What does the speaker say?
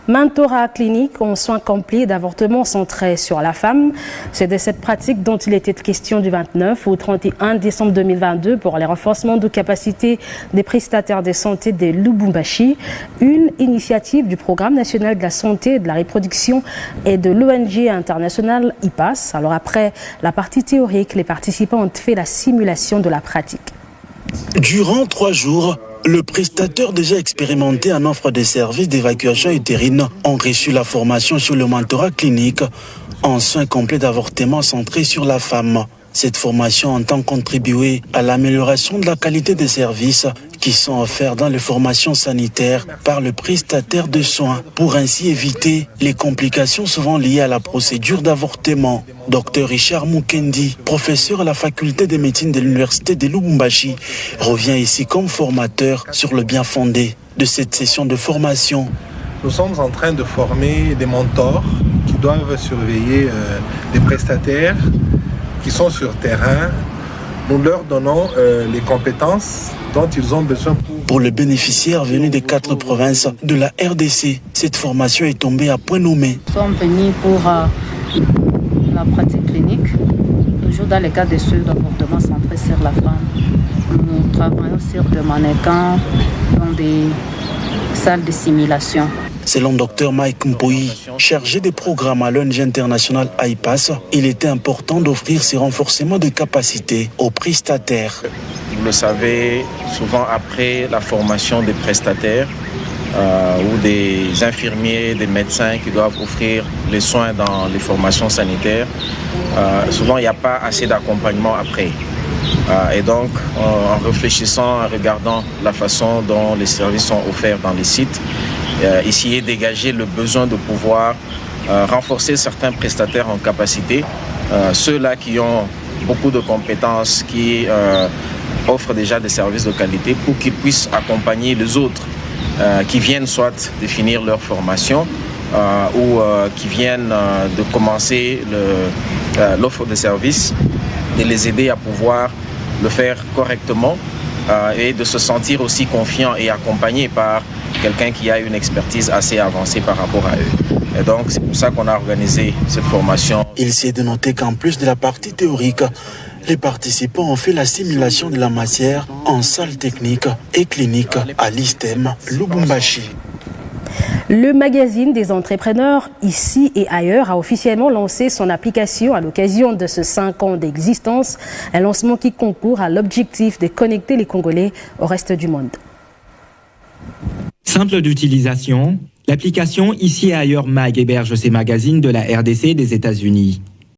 Mentorat clinique en soins complets d'avortement centré sur la femme. C'est de cette pratique dont il était question du 29 au 31 décembre 2022 pour les renforcements de capacité des prestataires de santé de Lubumbashi, une initiative du Programme national de la santé et de la reproduction et de l'ONG internationale IPAS. Alors après la partie théorique, les participants ont fait la simulation de la pratique. Durant 3 jours, le prestataire déjà expérimenté en offre de services d'évacuation utérine ont reçu la formation sur le mentorat clinique en soins complets d'avortement centré sur la femme. Cette formation entend contribuer à l'amélioration de la qualité des services qui sont offerts dans les formations sanitaires par le prestataire de soins pour ainsi éviter les complications souvent liées à la procédure d'avortement. Dr Richard Mukendi, professeur à la faculté de médecine de l'université de Lubumbashi, revient ici comme formateur sur le bien fondé de cette session de formation. Nous sommes en train de former des mentors qui doivent surveiller les prestataires qui sont sur terrain. Nous leur donnons les compétences dont ils ont besoin pour le bénéficiaire venu des 4 provinces de la RDC. Cette formation est tombée à point nommé. Nous sommes venus pour la pratique clinique, toujours dans le cadre des soins d'avortement centrés sur la femme. Nous travaillons sur des mannequins dans des salles de simulation. Selon Dr Mike Mpoyi, chargé des programmes à l'ONG internationale IPAS, il était important d'offrir ces renforcements de capacités aux prestataires. Vous le savez, souvent après la formation des prestataires ou des infirmiers, des médecins qui doivent offrir les soins dans les formations sanitaires, souvent il n'y a pas assez d'accompagnement après. Et donc, en réfléchissant, en regardant la façon dont les services sont offerts dans les sites, essayer de dégager le besoin de pouvoir renforcer certains prestataires en capacité, ceux-là qui ont beaucoup de compétences, qui offrent déjà des services de qualité pour qu'ils puissent accompagner les autres qui viennent soit définir leur formation ou qui viennent de commencer l'offre de services, de les aider à pouvoir le faire correctement et de se sentir aussi confiant et accompagné par quelqu'un qui a une expertise assez avancée par rapport à eux. Et donc, c'est pour ça qu'on a organisé cette formation. Il s'est de noter qu'en plus de la partie théorique, les participants ont fait la simulation de la matière en salle technique et clinique à l'ISTEM Lubumbashi. Le magazine des entrepreneurs ici et ailleurs a officiellement lancé son application à l'occasion de ce 5 ans d'existence, un lancement qui concourt à l'objectif de connecter les Congolais au reste du monde. Simple d'utilisation, l'application Ici et ailleurs Mag héberge ses magazines de la RDC et des États-Unis.